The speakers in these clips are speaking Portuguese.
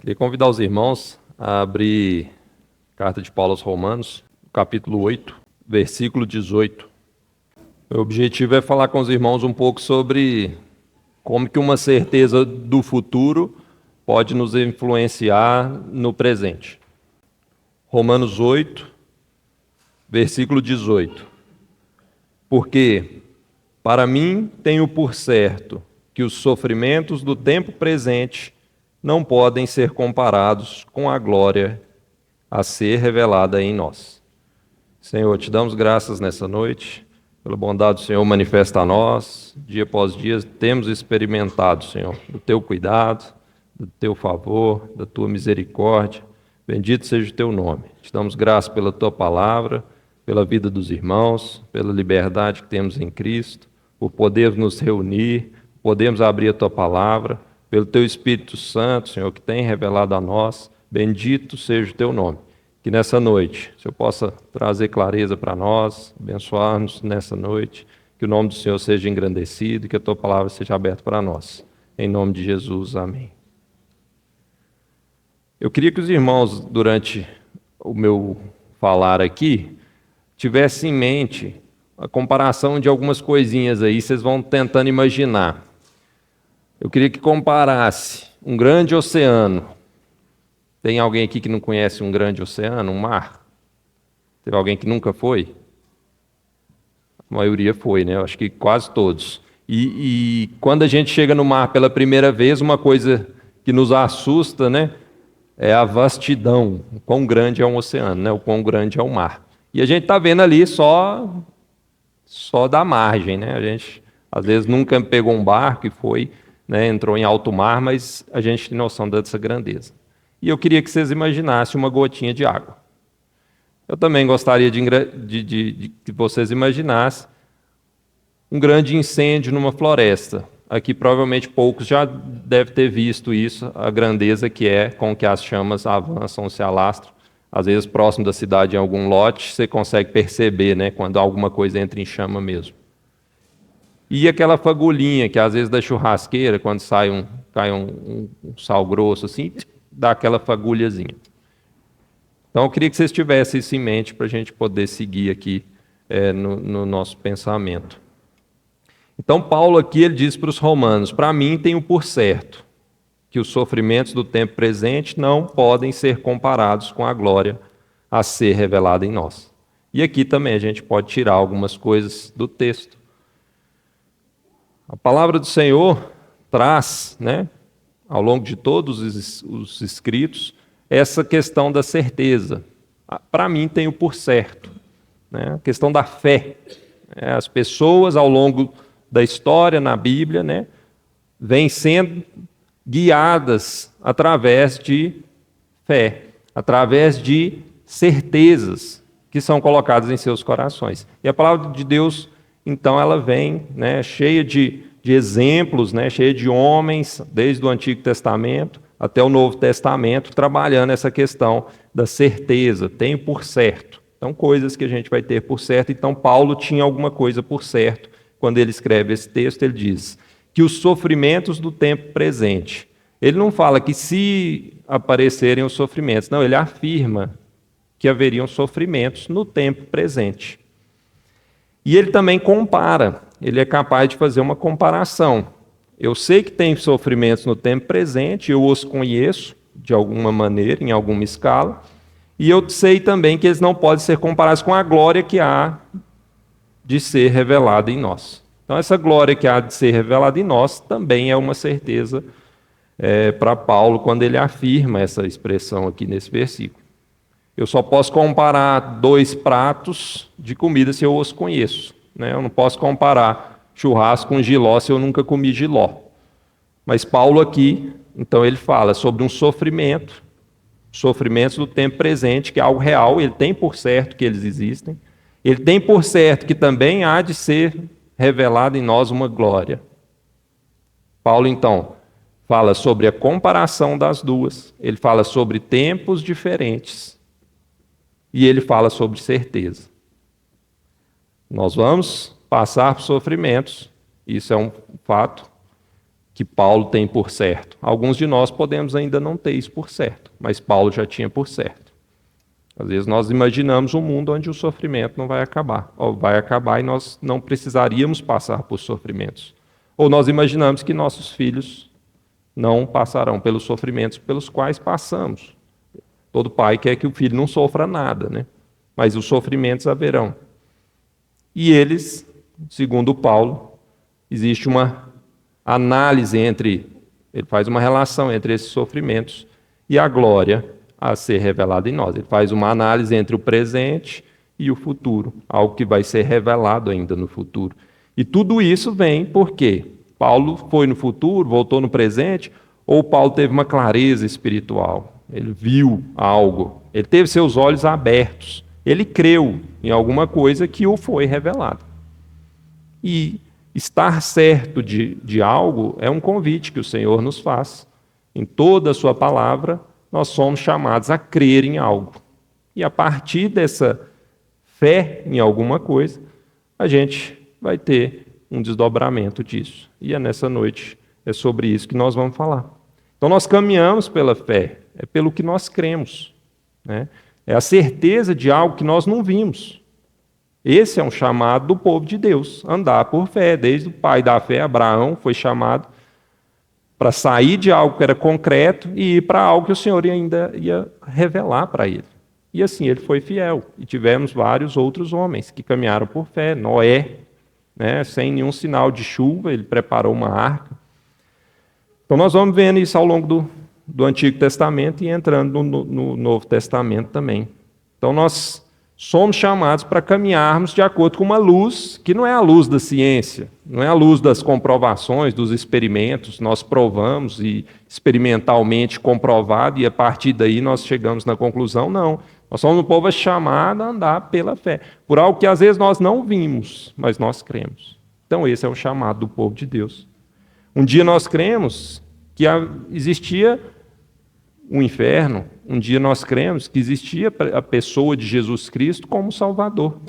Queria convidar os irmãos a abrir a carta de Paulo aos Romanos, capítulo 8, versículo 18. O objetivo é falar com os irmãos um pouco sobre como que uma certeza do futuro pode nos influenciar no presente. Romanos 8, versículo 18. Porque, para mim, tenho por certo que os sofrimentos do tempo presente não podem ser comparados com a glória a ser revelada em nós. Senhor, te damos graças nessa noite, pela bondade do Senhor manifesta a nós, dia após dia temos experimentado, Senhor, do teu cuidado, do teu favor, da tua misericórdia. Bendito seja o teu nome. Te damos graças pela tua palavra, pela vida dos irmãos, pela liberdade que temos em Cristo, por podermos nos reunir, podemos abrir a tua palavra, pelo teu Espírito Santo, Senhor, que tem revelado a nós. Bendito seja o teu nome. Que nessa noite o Senhor possa trazer clareza para nós, abençoar-nos nessa noite, que o nome do Senhor seja engrandecido e que a tua palavra seja aberta para nós. Em nome de Jesus, amém. Eu queria que os irmãos, durante o meu falar aqui, tivessem em mente a comparação de algumas coisinhas aí, vocês vão tentando imaginar. Eu queria que comparasse um grande oceano. Tem alguém aqui que não conhece um grande oceano, um mar? Teve alguém que nunca foi? A maioria foi, né? Eu acho que quase todos. E quando a gente chega no mar pela primeira vez, uma coisa que nos assusta, né? É a vastidão. O quão grande é um oceano, né? O quão grande é o mar. E a gente está vendo ali só da margem, né? A gente, às vezes, nunca pegou um barco e foi, né, entrou em alto mar, mas a gente tem noção dessa grandeza. E eu queria que vocês imaginassem uma gotinha de água. Eu também gostaria de que vocês imaginassem um grande incêndio numa floresta. Aqui provavelmente poucos já devem ter visto isso, a grandeza que é com que as chamas avançam, se alastram. Às vezes próximo da cidade, em algum lote, você consegue perceber, né, quando alguma coisa entra em chama mesmo. E aquela fagulhinha que às vezes da churrasqueira, quando cai um sal grosso assim, dá aquela fagulhazinha. Então eu queria que vocês tivessem isso em mente para a gente poder seguir aqui no nosso pensamento. Então Paulo aqui ele diz para os romanos: para mim tenho por certo que os sofrimentos do tempo presente não podem ser comparados com a glória a ser revelada em nós. E aqui também a gente pode tirar algumas coisas do texto. A palavra do Senhor traz, né, ao longo de todos os escritos, essa questão da certeza. Para mim, tenho por certo, né, a questão da fé. As pessoas, ao longo da história, na Bíblia, né, vêm sendo guiadas através de fé, através de certezas que são colocadas em seus corações. E a palavra de Deus, então, ela vem, né, cheia de exemplos, né, cheia de homens, desde o Antigo Testamento até o Novo Testamento, trabalhando essa questão da certeza, tenho por certo. Então, coisas que a gente vai ter por certo. Então, Paulo tinha alguma coisa por certo. Quando ele escreve esse texto, ele diz que os sofrimentos do tempo presente. Ele não fala que se aparecerem os sofrimentos, não, ele afirma que haveriam sofrimentos no tempo presente. E ele também compara, ele é capaz de fazer uma comparação. Eu sei que tem sofrimentos no tempo presente, eu os conheço de alguma maneira, em alguma escala, e eu sei também que eles não podem ser comparados com a glória que há de ser revelada em nós. Então, essa glória que há de ser revelada em nós também é uma certeza para Paulo quando ele afirma essa expressão aqui nesse versículo. Eu só posso comparar dois pratos de comida se eu os conheço, né? Eu não posso comparar churrasco com jiló se eu nunca comi jiló. Mas Paulo aqui, então ele fala sobre um sofrimento, sofrimentos do tempo presente, que é algo real, ele tem por certo que eles existem. Ele tem por certo que também há de ser revelado em nós uma glória. Paulo, então, fala sobre a comparação das duas, ele fala sobre tempos diferentes e ele fala sobre certeza. Nós vamos passar por sofrimentos, isso é um fato, que Paulo tem por certo. Alguns de nós podemos ainda não ter isso por certo, mas Paulo já tinha por certo. Às vezes nós imaginamos um mundo onde o sofrimento não vai acabar, ou vai acabar e nós não precisaríamos passar por sofrimentos. Ou nós imaginamos que nossos filhos não passarão pelos sofrimentos pelos quais passamos. Todo pai quer que o filho não sofra nada, né? Mas os sofrimentos haverão. E eles, segundo Paulo, existe uma análise ele faz uma relação entre esses sofrimentos e a glória a ser revelada em nós. Ele faz uma análise entre o presente e o futuro, algo que vai ser revelado ainda no futuro. E tudo isso vem porque Paulo foi no futuro, voltou no presente, ou Paulo teve uma clareza espiritual. Ele viu algo, ele teve seus olhos abertos, ele creu em alguma coisa que o foi revelado. E estar certo de algo é um convite que o Senhor nos faz. Em toda a sua palavra, nós somos chamados a crer em algo. E a partir dessa fé em alguma coisa, a gente vai ter um desdobramento disso. E é nessa noite, é sobre isso que nós vamos falar. Então nós caminhamos pela fé, é pelo que nós cremos, né? É a certeza de algo que nós não vimos. Esse é um chamado do povo de Deus, andar por fé. Desde o pai da fé, Abraão, foi chamado para sair de algo que era concreto e ir para algo que o Senhor ainda ia revelar para ele. E assim ele foi fiel. E tivemos vários outros homens que caminharam por fé. Noé, né, sem nenhum sinal de chuva, ele preparou uma arca. Então nós vamos vendo isso ao longo do Antigo Testamento e entrando no Novo Testamento também. Então nós somos chamados para caminharmos de acordo com uma luz que não é a luz da ciência, não é a luz das comprovações, dos experimentos. Nós provamos e experimentalmente comprovado e a partir daí nós chegamos na conclusão, não. Nós somos um povo chamado a andar pela fé, por algo que às vezes nós não vimos, mas nós cremos. Então esse é o chamado do povo de Deus. Um dia nós cremos que existia o inferno, um dia nós cremos que existia a pessoa de Jesus Cristo como Salvador.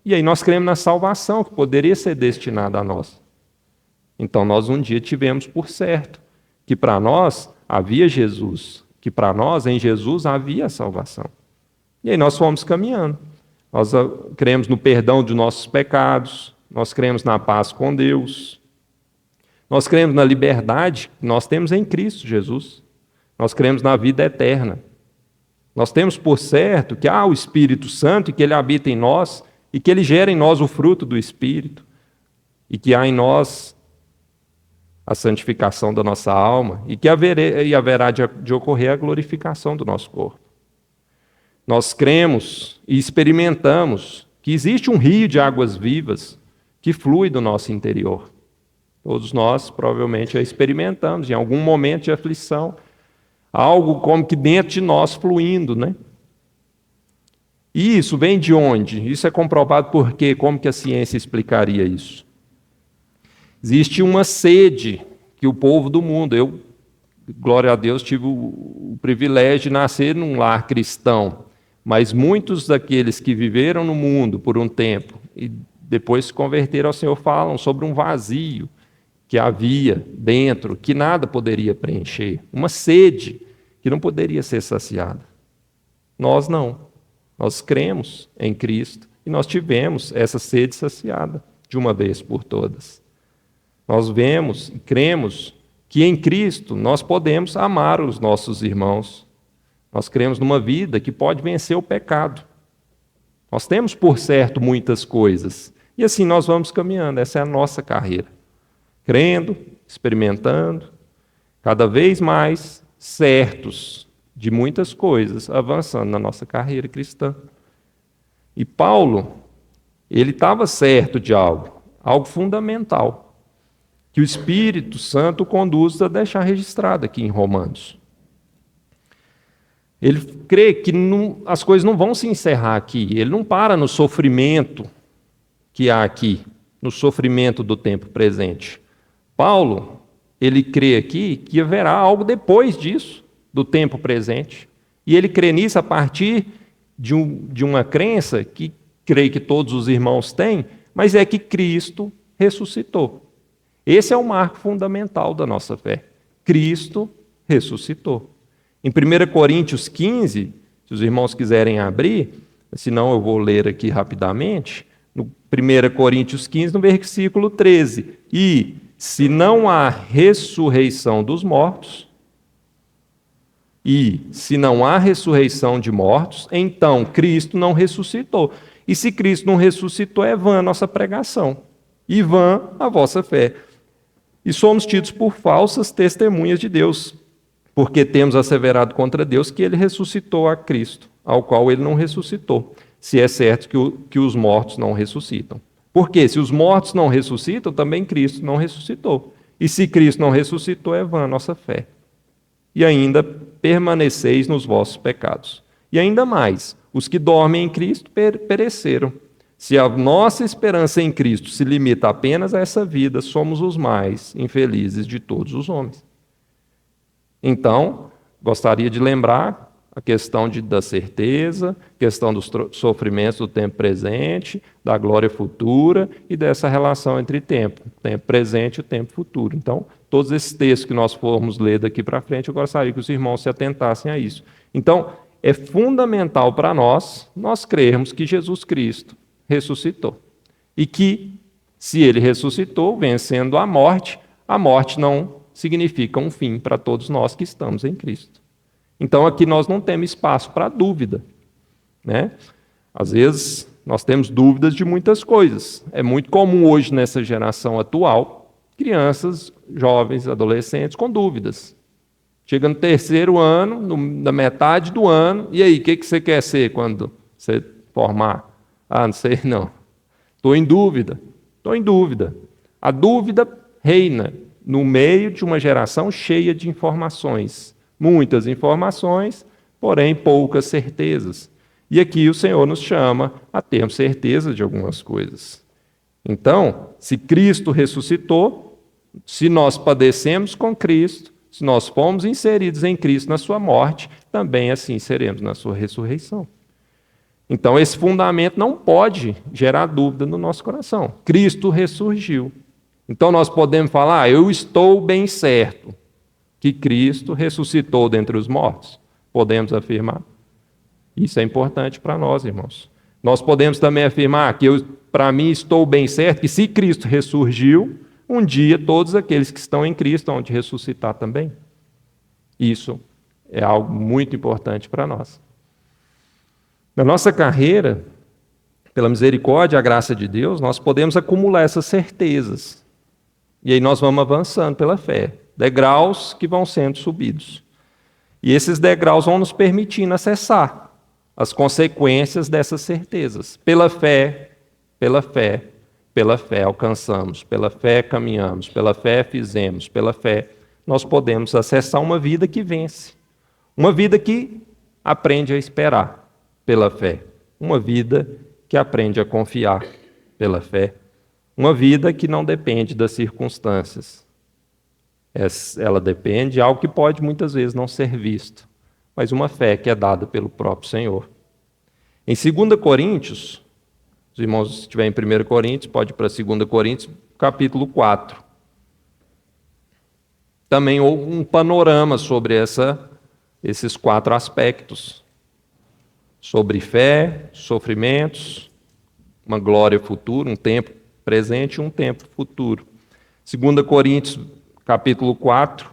E aí nós cremos na salvação que poderia ser destinada a nós. Então nós um dia tivemos por certo que para nós havia Jesus, que para nós em Jesus havia salvação. E aí nós fomos caminhando. Nós cremos no perdão de nossos pecados, nós cremos na paz com Deus, nós cremos na liberdade que nós temos em Cristo Jesus. Nós cremos na vida eterna. Nós temos por certo que há o Espírito Santo e que ele habita em nós e que ele gera em nós o fruto do Espírito e que há em nós a santificação da nossa alma e que haverá de ocorrer a glorificação do nosso corpo. Nós cremos e experimentamos que existe um rio de águas vivas que flui do nosso interior. Todos nós provavelmente já experimentamos em algum momento de aflição, algo como que dentro de nós fluindo, né? E isso vem de onde? Isso é comprovado por quê? Como que a ciência explicaria isso? Existe uma sede que o povo do mundo, eu, glória a Deus, tive o privilégio de nascer num lar cristão, mas muitos daqueles que viveram no mundo por um tempo e depois se converteram ao Senhor falam sobre um vazio que havia dentro, que nada poderia preencher, uma sede que não poderia ser saciada. Nós não. Nós cremos em Cristo e nós tivemos essa sede saciada de uma vez por todas. Nós vemos e cremos que em Cristo nós podemos amar os nossos irmãos. Nós cremos numa vida que pode vencer o pecado. Nós temos por certo muitas coisas. E assim nós vamos caminhando, essa é a nossa carreira. Crendo, experimentando, cada vez mais certos de muitas coisas, avançando na nossa carreira cristã. E Paulo, ele estava certo de algo fundamental, que o Espírito Santo o conduz a deixar registrado aqui em Romanos. Ele crê que as coisas não vão se encerrar aqui, ele não para no sofrimento que há aqui, no sofrimento do tempo presente. Paulo, ele crê aqui que haverá algo depois disso, do tempo presente. E ele crê nisso a partir de uma crença que creio que todos os irmãos têm, mas é que Cristo ressuscitou. Esse é o marco fundamental da nossa fé. Cristo ressuscitou. Em 1 Coríntios 15, se os irmãos quiserem abrir, senão eu vou ler aqui rapidamente, no 1 Coríntios 15, no versículo 13. E se não há ressurreição dos mortos, de mortos, então Cristo não ressuscitou. E se Cristo não ressuscitou, é vã a nossa pregação, e vã a vossa fé. E somos tidos por falsas testemunhas de Deus, porque temos asseverado contra Deus que ele ressuscitou a Cristo, ao qual ele não ressuscitou, se é certo que os mortos não ressuscitam. Porque se os mortos não ressuscitam, também Cristo não ressuscitou. E se Cristo não ressuscitou, é vã a nossa fé. E ainda permaneceis nos vossos pecados. E ainda mais, os que dormem em Cristo pereceram. Se a nossa esperança em Cristo se limita apenas a essa vida, somos os mais infelizes de todos os homens. Então, gostaria de lembrar a questão da certeza, questão dos sofrimentos do tempo presente, da glória futura e dessa relação entre tempo presente e o tempo futuro. Então, todos esses textos que nós formos ler daqui para frente, eu gostaria que os irmãos se atentassem a isso. Então, é fundamental para nós crermos que Jesus Cristo ressuscitou. E que, se ele ressuscitou, vencendo a morte não significa um fim para todos nós que estamos em Cristo. Então, aqui nós não temos espaço para dúvida, né? Às vezes, nós temos dúvidas de muitas coisas. É muito comum hoje, nessa geração atual, crianças, jovens, adolescentes com dúvidas. Chega no terceiro ano, na metade do ano, e aí, o que você quer ser quando você formar? Não sei, não. Estou em dúvida. A dúvida reina no meio de uma geração cheia de informações. Muitas informações, porém poucas certezas. E aqui o Senhor nos chama a termos certeza de algumas coisas. Então, se Cristo ressuscitou, se nós padecemos com Cristo, se nós fomos inseridos em Cristo na sua morte, também assim seremos na sua ressurreição. Então, esse fundamento não pode gerar dúvida no nosso coração. Cristo ressurgiu. Então, nós podemos falar, eu estou bem certo que Cristo ressuscitou dentre os mortos. Podemos afirmar? Isso é importante para nós, irmãos. Nós podemos também afirmar que para mim, estou bem certo que se Cristo ressurgiu, um dia todos aqueles que estão em Cristo vão de ressuscitar também. Isso é algo muito importante para nós. Na nossa carreira, pela misericórdia e a graça de Deus, nós podemos acumular essas certezas. E aí nós vamos avançando pela fé. Degraus que vão sendo subidos. E esses degraus vão nos permitindo acessar as consequências dessas certezas. Pela fé alcançamos, pela fé caminhamos, pela fé fizemos, pela fé nós podemos acessar uma vida que vence. Uma vida que aprende a esperar pela fé. Uma vida que aprende a confiar pela fé. Uma vida que não depende das circunstâncias. Ela depende de algo que pode muitas vezes não ser visto, mas uma fé que é dada pelo próprio Senhor. Em 2 Coríntios, os irmãos, se estiver em 1 Coríntios, pode ir para 2 Coríntios, capítulo 4. Também um panorama sobre esses 4 aspectos. Sobre fé, sofrimentos, uma glória futura, um tempo presente e um tempo futuro. 2 Coríntios, capítulo 4,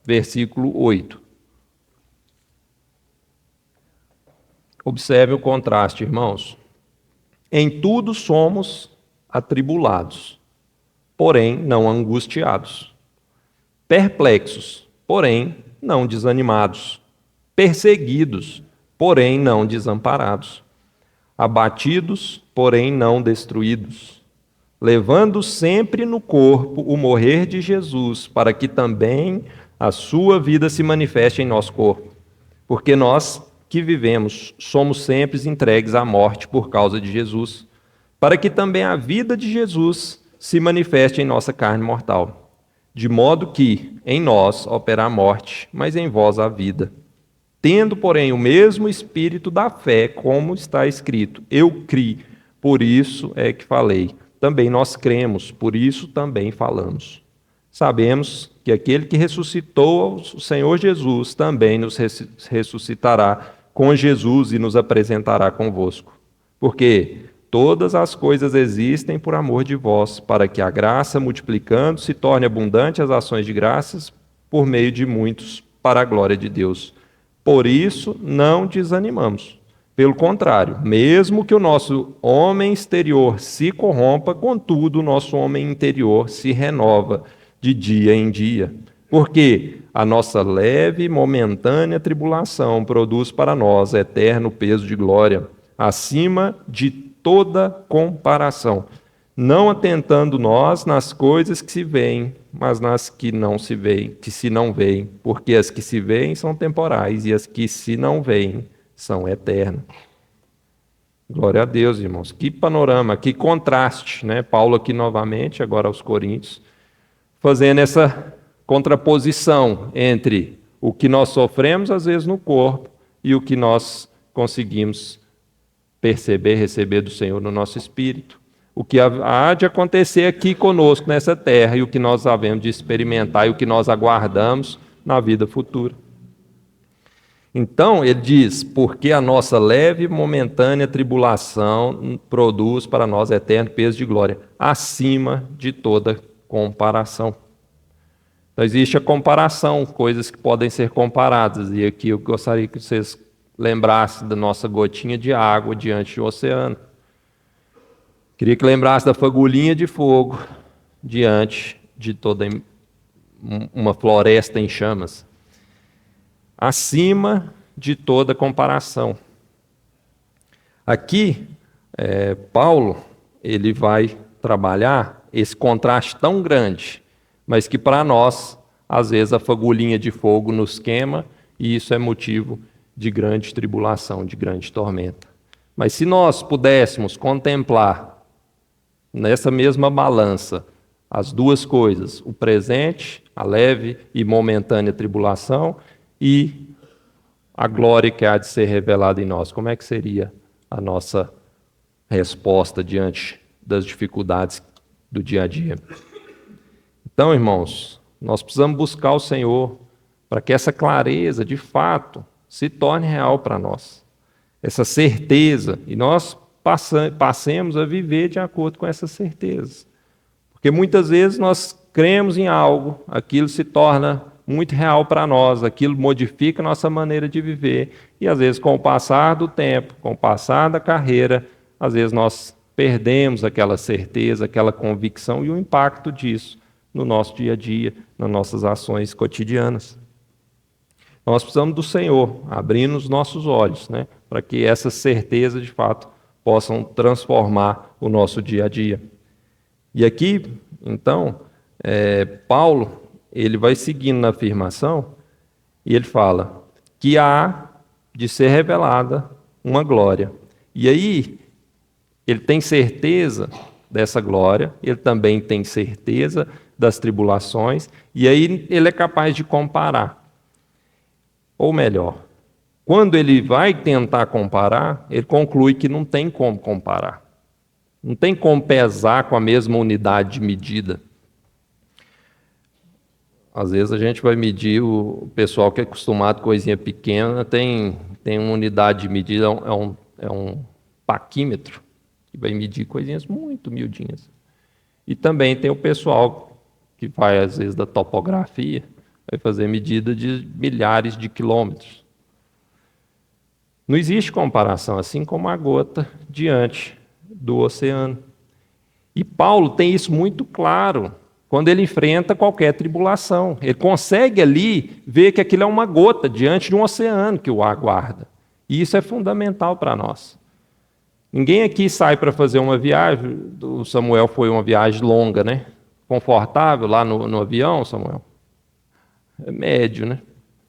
versículo 8. Observe o contraste, irmãos. Em tudo somos atribulados, porém não angustiados. Perplexos, porém não desanimados. Perseguidos, porém não desamparados. Abatidos, porém não destruídos. Levando sempre no corpo o morrer de Jesus, para que também a sua vida se manifeste em nosso corpo. Porque nós que vivemos somos sempre entregues à morte por causa de Jesus, para que também a vida de Jesus se manifeste em nossa carne mortal. De modo que em nós opera a morte, mas em vós a vida. Tendo, porém, o mesmo espírito da fé, como está escrito, eu criei, por isso é que falei. Também nós cremos, por isso também falamos. sabemos que aquele que ressuscitou o Senhor Jesus também nos ressuscitará com Jesus e nos apresentará convosco. Porque todas as coisas existem por amor de vós, para que a graça, multiplicando, se torne abundante as ações de graças por meio de muitos, para a glória de Deus. Por isso, não desanimamos. Pelo contrário, mesmo que o nosso homem exterior se corrompa, contudo, o nosso homem interior se renova de dia em dia. Porque a nossa leve e momentânea tribulação produz para nós eterno peso de glória, acima de toda comparação, não atentando nós nas coisas que se veem, mas nas que não se veem, que se não veem, porque as que se veem são temporais e as que se não veem são eternas. Glória a Deus, irmãos. Que panorama, que contraste, né? Paulo aqui novamente, agora aos Coríntios, fazendo essa contraposição entre o que nós sofremos, às vezes, no corpo e o que nós conseguimos perceber, receber do Senhor no nosso espírito. O que há de acontecer aqui conosco nessa terra e o que nós havemos de experimentar e o que nós aguardamos na vida futura. Então, ele diz, porque a nossa leve e momentânea tribulação produz para nós eterno peso de glória, acima de toda comparação. Então, existe a comparação, coisas que podem ser comparadas, e aqui eu gostaria que vocês lembrassem da nossa gotinha de água diante do oceano. Queria que lembrasse da fagulhinha de fogo diante de toda uma floresta em chamas. Acima de toda comparação. Aqui, Paulo, ele vai trabalhar esse contraste tão grande, mas que para nós, às vezes, a fagulhinha de fogo nos queima e isso é motivo de grande tribulação, de grande tormenta. Mas se nós pudéssemos contemplar nessa mesma balança as duas coisas, o presente, a leve e momentânea tribulação e a glória que há de ser revelada em nós, como é que seria a nossa resposta diante das dificuldades do dia a dia? Então, irmãos, nós precisamos buscar o Senhor para que essa clareza, de fato, se torne real para nós. Essa certeza, e nós passemos a viver de acordo com essa certeza. Porque muitas vezes nós cremos em algo, aquilo se torna muito real para nós, aquilo modifica a nossa maneira de viver, e às vezes com o passar do tempo, com o passar da carreira, às vezes nós perdemos aquela certeza, aquela convicção e o impacto disso no nosso dia a dia, nas nossas ações cotidianas. Nós precisamos do Senhor, abrindo os nossos olhos, né, para que essa certeza, de fato, possam transformar o nosso dia a dia. E aqui, então, Paulo, ele vai seguindo na afirmação, e ele fala que há de ser revelada uma glória. E aí, ele tem certeza dessa glória, ele também tem certeza das tribulações, e aí ele é capaz de comparar. Ou melhor, quando ele vai tentar comparar, ele conclui que não tem como comparar. Não tem como pesar com a mesma unidade de medida. Às vezes a gente vai medir, o pessoal que é acostumado com coisinha pequena, tem uma unidade de medida, é um paquímetro, que vai medir coisinhas muito miudinhas. E também tem o pessoal que vai, às vezes, da topografia, vai fazer medida de milhares de quilômetros. Não existe comparação, assim como a gota diante do oceano. E Paulo tem isso muito claro quando ele enfrenta qualquer tribulação. Ele consegue ali ver que aquilo é uma gota diante de um oceano que o aguarda. E isso é fundamental para nós. Ninguém aqui sai para fazer uma viagem, o Samuel foi uma viagem longa, né? Confortável lá no avião, Samuel? É médio, né?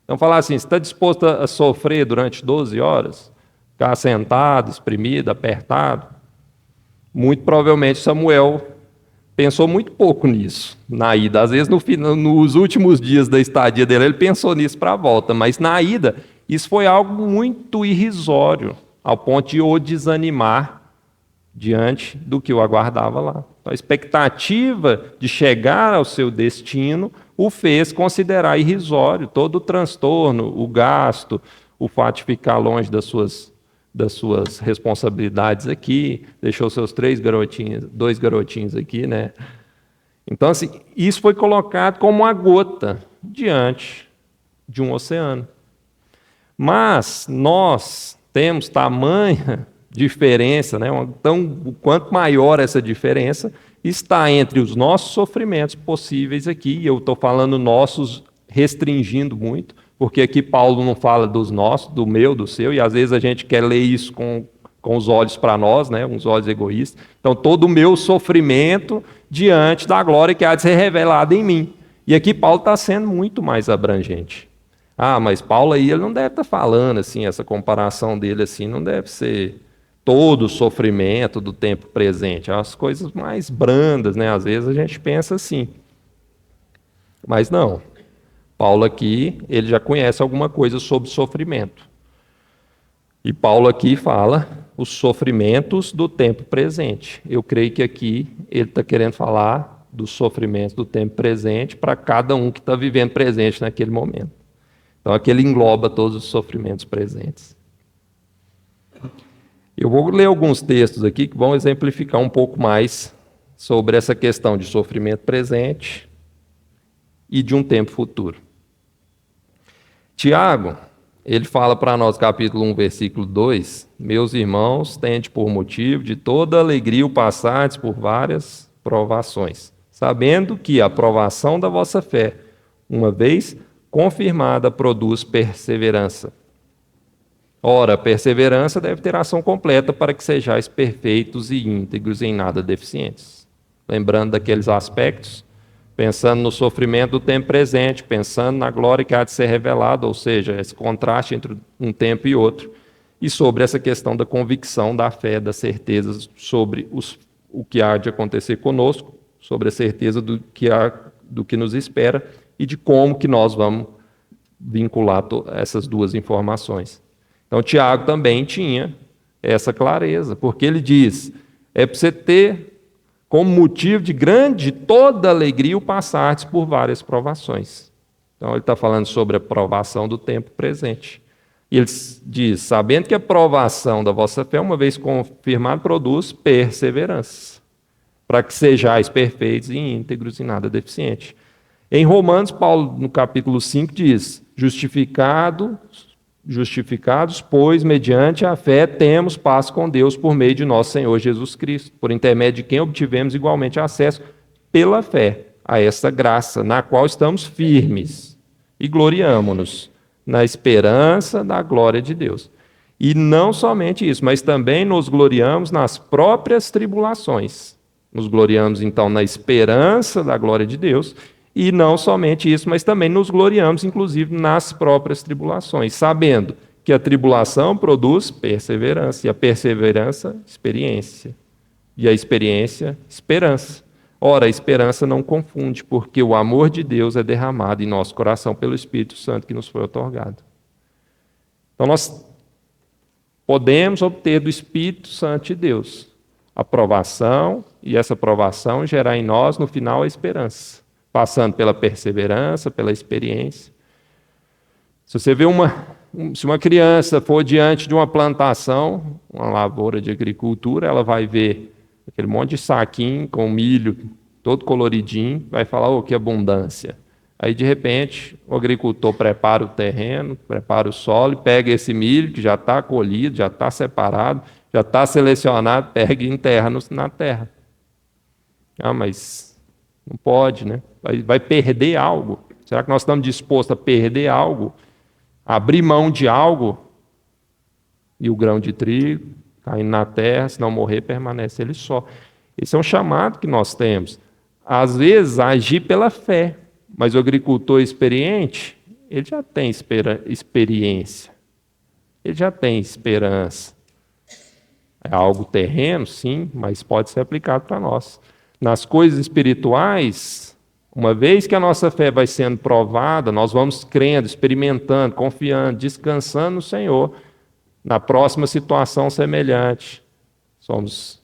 Então, falar assim, você está disposto a sofrer durante 12 horas? Ficar sentado, espremido, apertado? Muito provavelmente Samuel pensou muito pouco nisso na ida. Às vezes, nos últimos dias da estadia dele, ele pensou nisso para a volta, mas na ida, isso foi algo muito irrisório, ao ponto de o desanimar diante do que o aguardava lá. Então, A expectativa de chegar ao seu destino o fez considerar irrisório todo o transtorno, o gasto, o fato de ficar longe das suas responsabilidades aqui, deixou seus 2 garotinhos aqui, né? Então, assim, isso foi colocado como uma gota diante de um oceano. Mas nós temos tamanha diferença, né? Então, quanto maior essa diferença, está entre os nossos sofrimentos possíveis aqui, e eu estou falando nossos restringindo muito, porque aqui Paulo não fala dos nossos, do meu, do seu, e às vezes a gente quer ler isso com os olhos para nós, né? Uns olhos egoístas. Então, todo o meu sofrimento diante da glória que há de ser revelada em mim. E aqui Paulo está sendo muito mais abrangente. Mas Paulo aí ele não deve estar falando assim, essa comparação dele assim, não deve ser todo o sofrimento do tempo presente, as coisas mais brandas, né? Às vezes a gente pensa assim. Mas não. Paulo aqui, ele já conhece alguma coisa sobre sofrimento. E Paulo aqui fala os sofrimentos do tempo presente. Eu creio que aqui ele está querendo falar dos sofrimentos do tempo presente para cada um que está vivendo presente naquele momento. Então aqui ele engloba todos os sofrimentos presentes. Eu vou ler alguns textos aqui que vão exemplificar um pouco mais sobre essa questão de sofrimento presente e de um tempo futuro. Tiago, ele fala para nós, capítulo 1, versículo 2, meus irmãos, tende por motivo de toda alegria o passardes por várias provações, sabendo que a provação da vossa fé, uma vez confirmada, produz perseverança. Ora, a perseverança deve ter ação completa para que sejais perfeitos e íntegros em nada deficientes. Lembrando daqueles aspectos, pensando no sofrimento do tempo presente, pensando na glória que há de ser revelada, ou seja, esse contraste entre um tempo e outro, e sobre essa questão da convicção, da fé, das certezas sobre o que há de acontecer conosco, sobre a certeza do que nos espera e de como que nós vamos vincular essas duas informações. Então, Tiago também tinha essa clareza, porque ele diz, é para você ter como motivo de grande, toda alegria, o passardes por várias provações. Então, ele está falando sobre a provação do tempo presente. E ele diz, sabendo que a provação da vossa fé, uma vez confirmada, produz perseverança, para que sejais perfeitos e íntegros e nada deficiente. Em Romanos, Paulo, no capítulo 5, diz, justificados, pois, mediante a fé, temos paz com Deus por meio de nosso Senhor Jesus Cristo, por intermédio de quem obtivemos igualmente acesso pela fé a essa graça, na qual estamos firmes e gloriamo-nos na esperança da glória de Deus. E não somente isso, mas também nos gloriamos nas próprias tribulações. Nos gloriamos, então, na esperança da glória de Deus. E não somente isso, mas também nos gloriamos, inclusive, nas próprias tribulações, sabendo que a tribulação produz perseverança, e a perseverança, experiência, e a experiência, esperança. Ora, a esperança não confunde, porque o amor de Deus é derramado em nosso coração pelo Espírito Santo que nos foi otorgado. Então, nós podemos obter do Espírito Santo de Deus a aprovação, e essa aprovação gerar em nós, no final, a esperança. Passando pela perseverança, pela experiência. Se você vê se uma criança for diante de uma plantação, uma lavoura de agricultura, ela vai ver aquele monte de saquinho com milho todo coloridinho, vai falar, que abundância. Aí, de repente, o agricultor prepara o terreno, prepara o solo, e pega esse milho que já está colhido, já está separado, já está selecionado, pega e enterra na terra. Mas não pode, né? Vai perder algo. Será que nós estamos dispostos a perder algo? Abrir mão de algo? E o grão de trigo caindo na terra, se não morrer, permanece ele só. Esse é um chamado que nós temos. Às vezes, agir pela fé. Mas o agricultor experiente, ele já tem experiência. Ele já tem esperança. É algo terreno, sim, mas pode ser aplicado para nós. Nas coisas espirituais, uma vez que a nossa fé vai sendo provada, nós vamos crendo, experimentando, confiando, descansando no Senhor. Na próxima situação semelhante, somos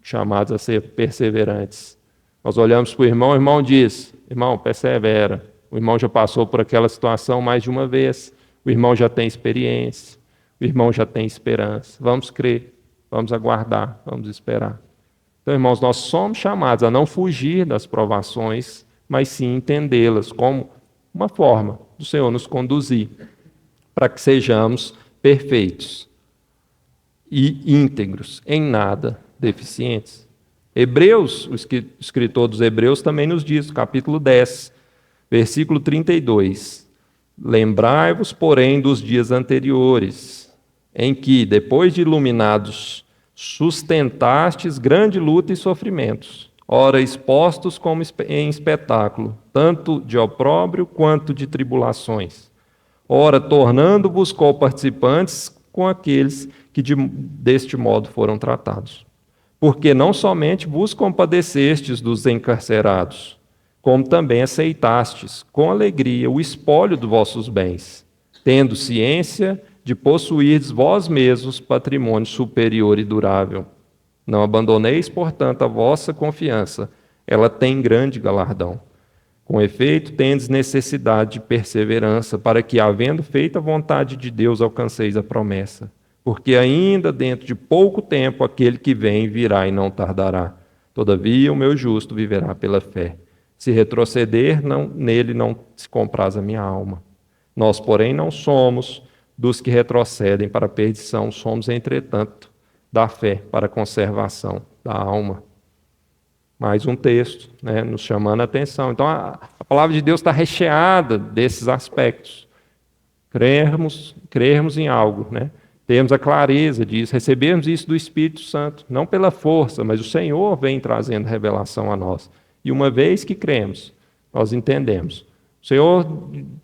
chamados a ser perseverantes. Nós olhamos para o irmão diz, irmão, persevera. O irmão já passou por aquela situação mais de uma vez. O irmão já tem experiência. O irmão já tem esperança. Vamos crer, vamos aguardar, vamos esperar. Então, irmãos, nós somos chamados a não fugir das provações, mas sim entendê-las como uma forma do Senhor nos conduzir para que sejamos perfeitos e íntegros, em nada deficientes. Hebreus, o escritor dos Hebreus também nos diz, capítulo 10, versículo 32. Lembrai-vos, porém, dos dias anteriores, em que, depois de iluminados, sustentastes grande luta e sofrimentos, ora expostos como em espetáculo, tanto de opróbrio quanto de tribulações, ora tornando-vos co-participantes com aqueles que deste modo foram tratados. Porque não somente vos compadecestes dos encarcerados, como também aceitastes com alegria o espólio dos vossos bens, tendo ciência de possuirdes vós mesmos patrimônio superior e durável. Não abandoneis, portanto, a vossa confiança, ela tem grande galardão. Com efeito, tendes necessidade de perseverança, para que, havendo feito a vontade de Deus, alcanceis a promessa. Porque ainda dentro de pouco tempo aquele que vem virá e não tardará. Todavia o meu justo viverá pela fé. Se retroceder, nele não se compraz a minha alma. Nós, porém, não somos dos que retrocedem para a perdição, somos, entretanto, da fé para a conservação da alma. Mais um texto, nos chamando a atenção. Então, a palavra de Deus está recheada desses aspectos. Crermos em algo, termos a clareza disso, recebermos isso do Espírito Santo, não pela força, mas o Senhor vem trazendo revelação a nós. E uma vez que cremos, nós entendemos. O Senhor,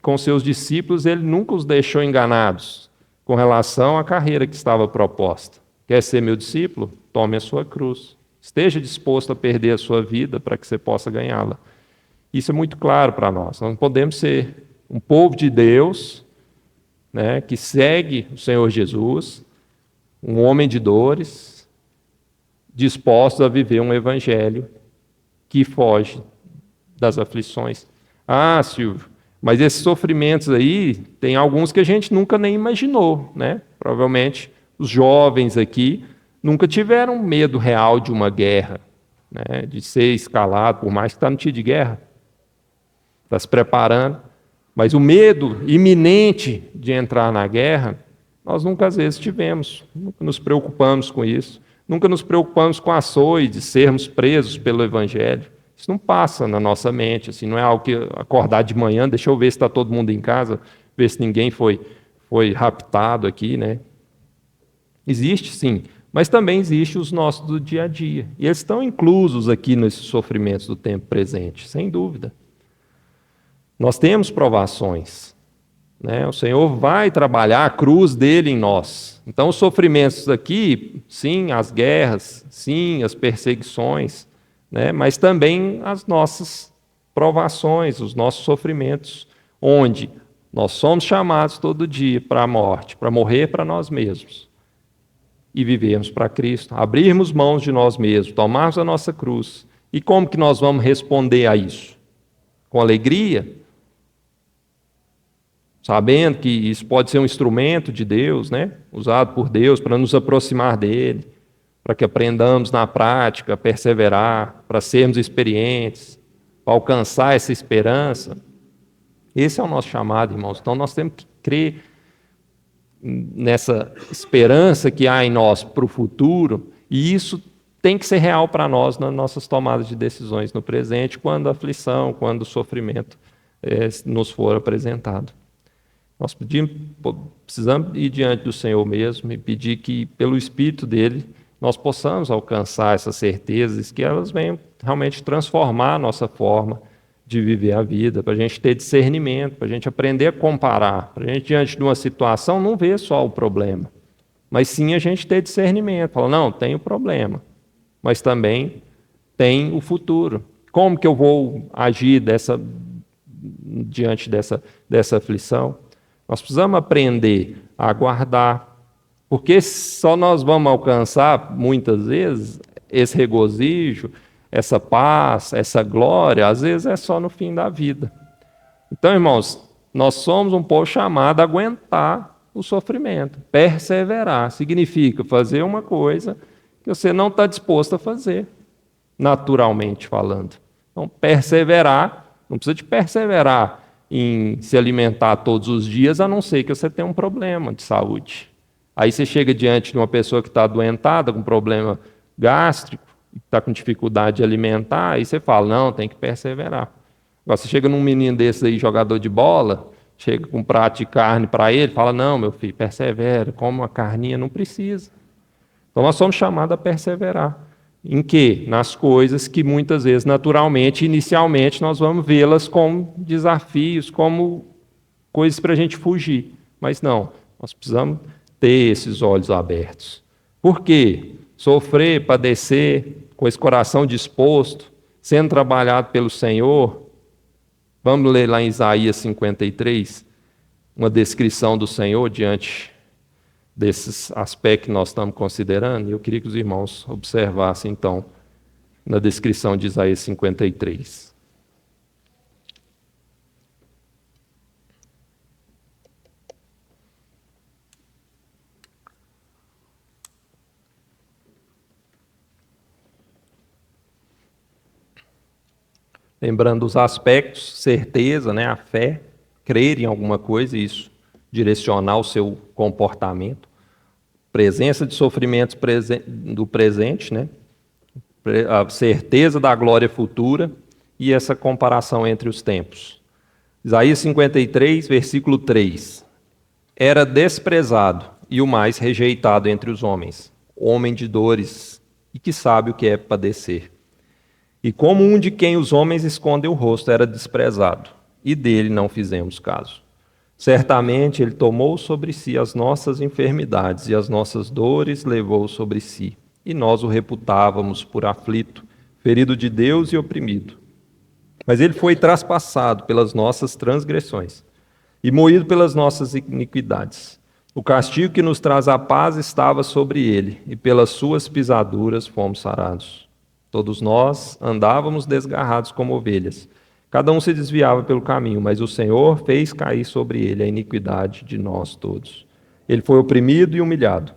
com seus discípulos, Ele nunca os deixou enganados com relação à carreira que estava proposta. Quer ser meu discípulo? Tome a sua cruz. Esteja disposto a perder a sua vida para que você possa ganhá-la. Isso é muito claro para nós. Nós não podemos ser um povo de Deus, que segue o Senhor Jesus, um homem de dores, disposto a viver um evangelho que foge das aflições. Ah, Silvio, mas esses sofrimentos aí, tem alguns que a gente nunca nem imaginou, Provavelmente os jovens aqui nunca tiveram medo real de uma guerra, de ser escalado, por mais que está no tiro de guerra, está se preparando. Mas o medo iminente de entrar na guerra, nós nunca às vezes tivemos, nunca nos preocupamos com isso, nunca nos preocupamos com a açoite de sermos presos pelo Evangelho. Isso não passa na nossa mente, assim, não é algo que acordar de manhã, deixa eu ver se está todo mundo em casa, ver se ninguém foi raptado aqui, Existe sim, mas também existe os nossos do dia a dia. E eles estão inclusos aqui nesses sofrimentos do tempo presente, sem dúvida. Nós temos provações, O Senhor vai trabalhar a cruz dele em nós. Então, os sofrimentos aqui, sim, as guerras, sim, as perseguições, mas também as nossas provações, os nossos sofrimentos, onde nós somos chamados todo dia para a morte, para morrer para nós mesmos e vivermos para Cristo, abrirmos mãos de nós mesmos, tomarmos a nossa cruz. E como que nós vamos responder a isso? Com alegria? Sabendo que isso pode ser um instrumento de Deus, usado por Deus para nos aproximar dele, para que aprendamos na prática a perseverar, para sermos experientes, para alcançar essa esperança. Esse é o nosso chamado, irmãos. Então nós temos que crer nessa esperança que há em nós para o futuro, e isso tem que ser real para nós nas nossas tomadas de decisões no presente, quando a aflição, quando o sofrimento nos for apresentado. Nós precisamos ir diante do Senhor mesmo e pedir que, pelo Espírito dele, nós possamos alcançar essas certezas, que elas venham realmente transformar a nossa forma de viver a vida, para a gente ter discernimento, para a gente aprender a comparar, para a gente, diante de uma situação, não ver só o problema, mas sim a gente ter discernimento, falar, não, tem o problema, mas também tem o futuro. Como que eu vou agir diante dessa aflição? Nós precisamos aprender a aguardar, porque só nós vamos alcançar, muitas vezes, esse regozijo, essa paz, essa glória, às vezes é só no fim da vida. Então, irmãos, nós somos um povo chamado a aguentar o sofrimento. Perseverar significa fazer uma coisa que você não está disposto a fazer, naturalmente falando. Então, perseverar, não precisa de perseverar em se alimentar todos os dias, a não ser que você tenha um problema de saúde. Aí você chega diante de uma pessoa que está adoentada, com problema gástrico, que está com dificuldade de alimentar, aí você fala, não, tem que perseverar. Agora, você chega num menino desse aí, jogador de bola, chega com um prato de carne para ele, fala, não, meu filho, persevera, come uma carninha, não precisa. Então, nós somos chamados a perseverar. Em quê? Nas coisas que muitas vezes, naturalmente, inicialmente, nós vamos vê-las como desafios, como coisas para a gente fugir. Mas não, nós precisamos ter esses olhos abertos. Por quê? Sofrer, padecer, com esse coração disposto, sendo trabalhado pelo Senhor. Vamos ler lá em Isaías 53, uma descrição do Senhor diante desses aspectos que nós estamos considerando. E eu queria que os irmãos observassem, então, na descrição de Isaías 53. Lembrando os aspectos, certeza, né, a fé, crer em alguma coisa, isso direcionar o seu comportamento, presença de sofrimentos do presente, né, a certeza da glória futura e essa comparação entre os tempos. Isaías 53, versículo 3. Era desprezado e o mais rejeitado entre os homens, homem de dores e que sabe o que é padecer. E como um de quem os homens escondem o rosto era desprezado, e dele não fizemos caso. Certamente ele tomou sobre si as nossas enfermidades e as nossas dores levou sobre si. E nós o reputávamos por aflito, ferido de Deus e oprimido. Mas ele foi traspassado pelas nossas transgressões e moído pelas nossas iniquidades. O castigo que nos traz a paz estava sobre ele, e pelas suas pisaduras fomos sarados. Todos nós andávamos desgarrados como ovelhas. Cada um se desviava pelo caminho, mas o Senhor fez cair sobre ele a iniquidade de nós todos. Ele foi oprimido e humilhado,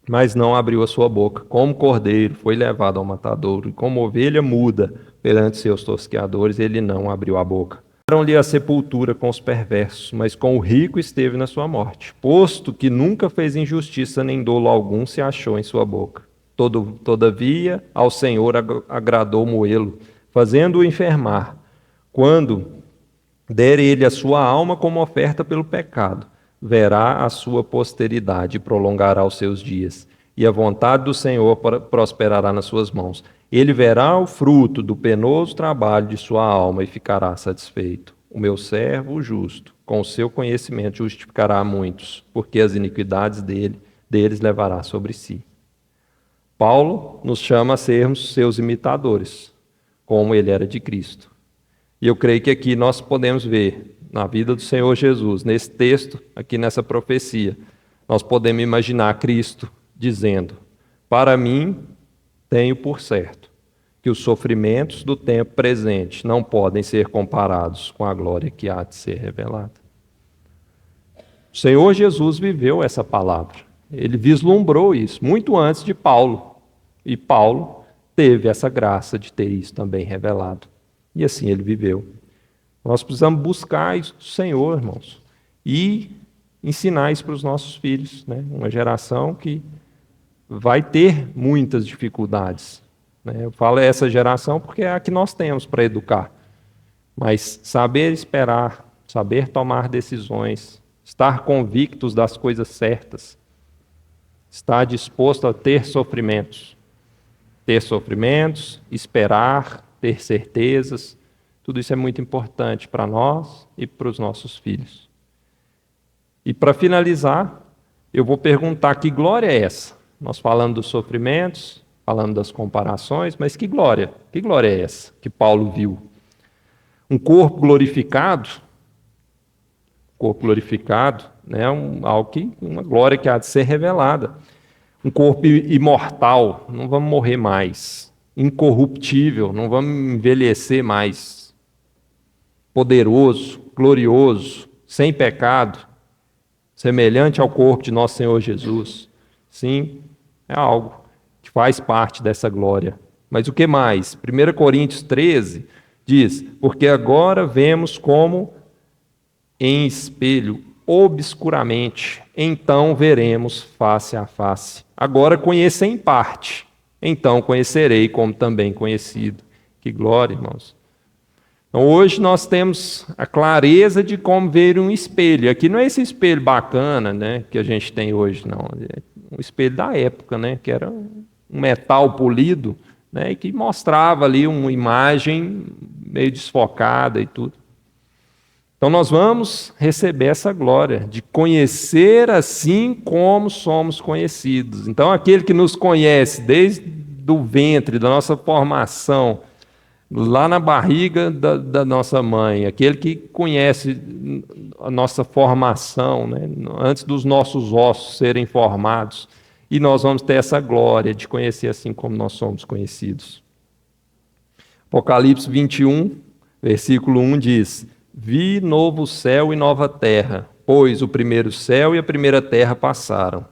mas não abriu a sua boca. Como cordeiro foi levado ao matadouro, e como ovelha muda perante seus tosqueadores, ele não abriu a boca. Deram-lhe a sepultura com os perversos, mas com o rico esteve na sua morte, posto que nunca fez injustiça nem dolo algum se achou em sua boca. Todavia, ao Senhor agradou moê-lo, fazendo-o enfermar, quando der ele a sua alma como oferta pelo pecado, verá a sua posteridade e prolongará os seus dias, e a vontade do Senhor prosperará nas suas mãos. Ele verá o fruto do penoso trabalho de sua alma e ficará satisfeito. O meu servo, o justo, com o seu conhecimento justificará a muitos, porque as iniquidades deles levará sobre si. Paulo nos chama a sermos seus imitadores, como ele era de Cristo. E eu creio que aqui nós podemos ver, na vida do Senhor Jesus, nesse texto, aqui nessa profecia, nós podemos imaginar Cristo dizendo: para mim, tenho por certo que os sofrimentos do tempo presente não podem ser comparados com a glória que há de ser revelada. O Senhor Jesus viveu essa palavra. Ele vislumbrou isso muito antes de Paulo. E Paulo teve essa graça de ter isso também revelado. E assim ele viveu. Nós precisamos buscar isso do Senhor, irmãos, e ensinar isso para os nossos filhos, né? Uma geração que vai ter muitas dificuldades, né? Eu falo essa geração porque é a que nós temos para educar. Mas saber esperar, saber tomar decisões, estar convictos das coisas certas, estar disposto a ter sofrimentos. Ter sofrimentos, esperar, ter certezas, tudo isso é muito importante para nós e para os nossos filhos. E para finalizar, eu vou perguntar: que glória é essa? Nós falando dos sofrimentos, falando das comparações, mas que glória? Que glória é essa que Paulo viu? Um corpo glorificado? Corpo glorificado, né? Uma glória que há de ser revelada. Um corpo imortal, não vamos morrer mais. Incorruptível, não vamos envelhecer mais. Poderoso, glorioso, sem pecado, semelhante ao corpo de nosso Senhor Jesus. Sim, é algo que faz parte dessa glória. Mas o que mais? 1 Coríntios 13 diz: porque agora vemos como em espelho, obscuramente, então veremos face a face. Agora conheço em parte, então conhecerei como também conhecido. Que glória, irmãos. Então, hoje nós temos a clareza de como ver um espelho. Aqui não é esse espelho bacana, né, que a gente tem hoje, não. É um espelho da época, né, que era um metal polido, né, e que mostrava ali uma imagem meio desfocada e tudo. Então nós vamos receber essa glória de conhecer assim como somos conhecidos. Então aquele que nos conhece desde o ventre, da nossa formação, lá na barriga da nossa mãe, aquele que conhece a nossa formação, né, antes dos nossos ossos serem formados, e nós vamos ter essa glória de conhecer assim como nós somos conhecidos. Apocalipse 21, versículo 1 diz: vi novo céu e nova terra, pois o primeiro céu e a primeira terra passaram,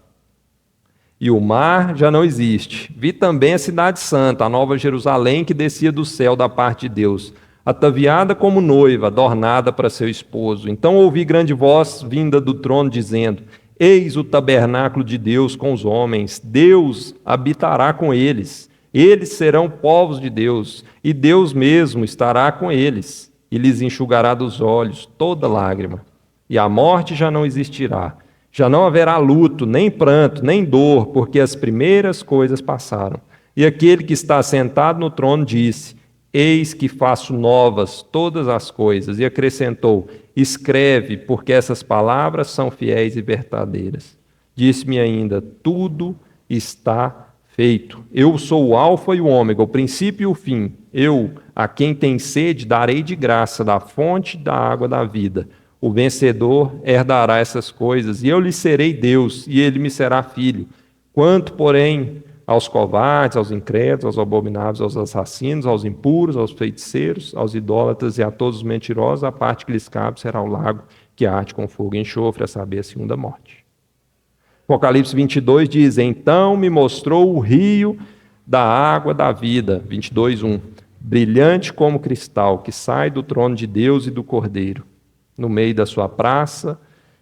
e o mar já não existe. Vi também a cidade santa, a nova Jerusalém, que descia do céu da parte de Deus, ataviada como noiva, adornada para seu esposo. Então ouvi grande voz vinda do trono, dizendo: eis o tabernáculo de Deus com os homens, Deus habitará com eles. Eles serão povos de Deus, e Deus mesmo estará com eles, e lhes enxugará dos olhos toda lágrima. E a morte já não existirá. Já não haverá luto, nem pranto, nem dor, porque as primeiras coisas passaram. E aquele que está sentado no trono disse: eis que faço novas todas as coisas. E acrescentou: escreve, porque essas palavras são fiéis e verdadeiras. Disse-me ainda: tudo está feito. Eu sou o alfa e o ômega, o princípio e o fim. Eu, a quem tem sede, darei de graça da fonte da água da vida. O vencedor herdará essas coisas, e eu lhe serei Deus, e ele me será filho. Quanto, porém, aos covardes, aos incrédulos, aos abomináveis, aos assassinos, aos impuros, aos feiticeiros, aos idólatras e a todos os mentirosos, a parte que lhes cabe será o lago que arde com fogo e enxofre, a saber, a segunda morte. Apocalipse 22 diz: então me mostrou o rio da água da vida, 22:1, brilhante como cristal, que sai do trono de Deus e do Cordeiro. No meio da sua praça,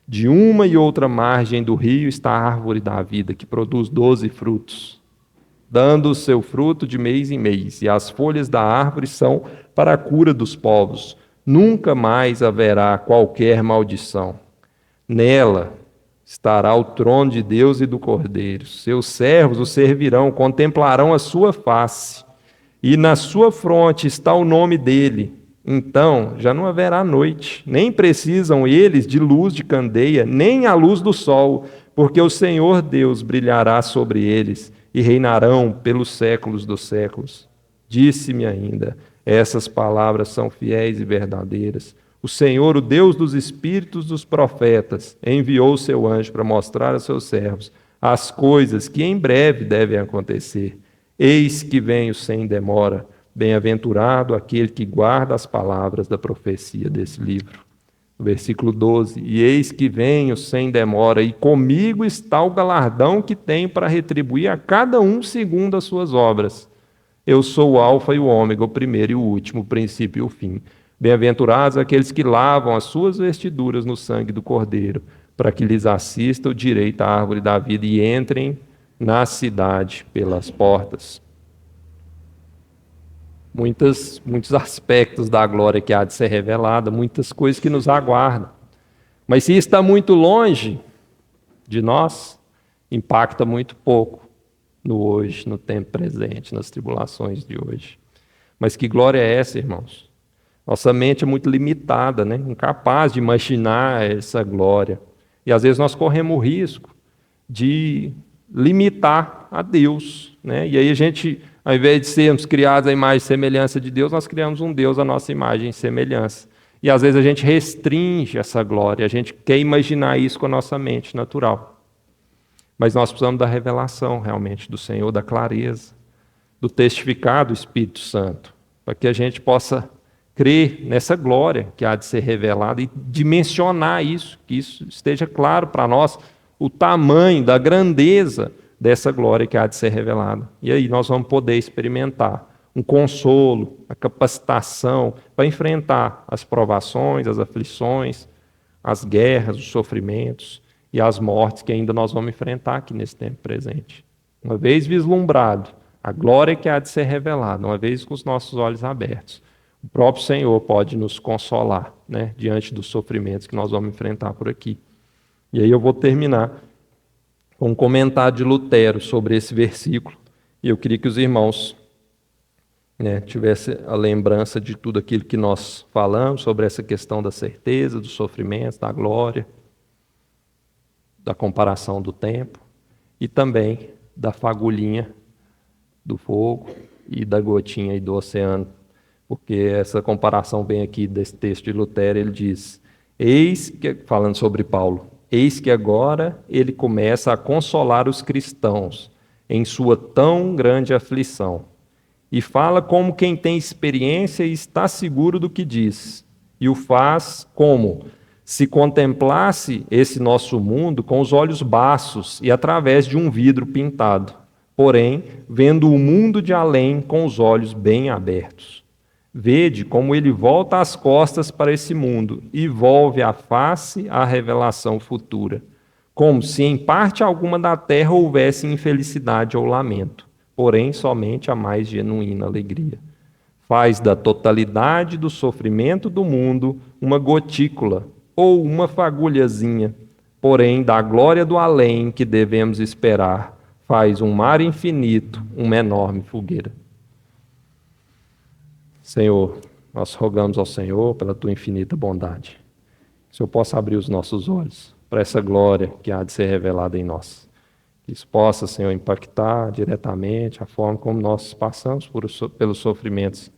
de uma e outra margem do rio, está a árvore da vida, que produz 12 frutos, dando o seu fruto de mês em mês, e as folhas da árvore são para a cura dos povos. Nunca mais haverá qualquer maldição. Nela estará o trono de Deus e do Cordeiro. Seus servos o servirão, contemplarão a sua face, e na sua fronte está o nome dele. Então já não haverá noite, nem precisam eles de luz de candeia, nem a luz do sol, porque o Senhor Deus brilhará sobre eles, e reinarão pelos séculos dos séculos. Disse-me ainda: essas palavras são fiéis e verdadeiras. O Senhor, o Deus dos espíritos dos profetas, enviou o seu anjo para mostrar a seus servos as coisas que em breve devem acontecer. Eis que venho sem demora. Bem-aventurado aquele que guarda as palavras da profecia desse livro. Versículo 12: e eis que venho sem demora, e comigo está o galardão que tenho para retribuir a cada um segundo as suas obras. Eu sou o alfa e o ômega, o primeiro e o último, o princípio e o fim. Bem-aventurados aqueles que lavam as suas vestiduras no sangue do Cordeiro, para que lhes assista o direito à árvore da vida e entrem na cidade pelas portas. Muitos aspectos da glória que há de ser revelada, muitas coisas que nos aguardam. Mas se está muito longe de nós, impacta muito pouco no hoje, no tempo presente, nas tribulações de hoje. Mas que glória é essa, irmãos? Nossa mente é muito limitada, né? Incapaz de imaginar essa glória. E às vezes nós corremos o risco de limitar a Deus, né? E aí a gente, ao invés de sermos criados à imagem e semelhança de Deus, nós criamos um Deus à nossa imagem e semelhança. E às vezes a gente restringe essa glória, a gente quer imaginar isso com a nossa mente natural. Mas nós precisamos da revelação realmente do Senhor, da clareza, do testificar do Espírito Santo, para que a gente possa crer nessa glória que há de ser revelada e dimensionar isso, que isso esteja claro para nós, o tamanho da grandeza dessa glória que há de ser revelada. E aí nós vamos poder experimentar um consolo, a capacitação para enfrentar as provações, as aflições, as guerras, os sofrimentos e as mortes que ainda nós vamos enfrentar aqui nesse tempo presente. Uma vez vislumbrado, a glória que há de ser revelada, uma vez com os nossos olhos abertos, o próprio Senhor pode nos consolar, né, diante dos sofrimentos que nós vamos enfrentar por aqui. E aí eu vou terminar com um comentário de Lutero sobre esse versículo, e eu queria que os irmãos tivesse a lembrança de tudo aquilo que nós falamos sobre essa questão da certeza, dos sofrimentos, da glória, da comparação do tempo e também da fagulhinha do fogo e da gotinha aí do oceano, porque essa comparação vem aqui desse texto de Lutero. Ele diz, falando sobre Paulo, eis que agora ele começa a consolar os cristãos em sua tão grande aflição. E fala como quem tem experiência e está seguro do que diz. E o faz como se contemplasse esse nosso mundo com os olhos baços e através de um vidro pintado, porém, vendo o mundo de além com os olhos bem abertos. Vede como ele volta as costas para esse mundo e volve a face à revelação futura, como se em parte alguma da terra houvesse infelicidade ou lamento, porém somente a mais genuína alegria. Faz da totalidade do sofrimento do mundo uma gotícula ou uma fagulhazinha, porém da glória do além que devemos esperar, faz um mar infinito, uma enorme fogueira. Senhor, nós rogamos ao Senhor pela Tua infinita bondade, que o Senhor possa abrir os nossos olhos para essa glória que há de ser revelada em nós. Que isso possa, Senhor, impactar diretamente a forma como nós passamos pelos sofrimentos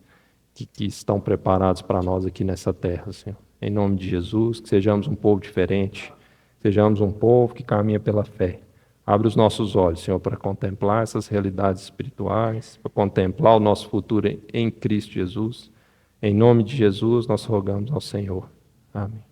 que estão preparados para nós aqui nessa terra, Senhor. Em nome de Jesus, que sejamos um povo diferente, sejamos um povo que caminha pela fé. Abre os nossos olhos, Senhor, para contemplar essas realidades espirituais, para contemplar o nosso futuro em Cristo Jesus. Em nome de Jesus, nós rogamos ao Senhor. Amém.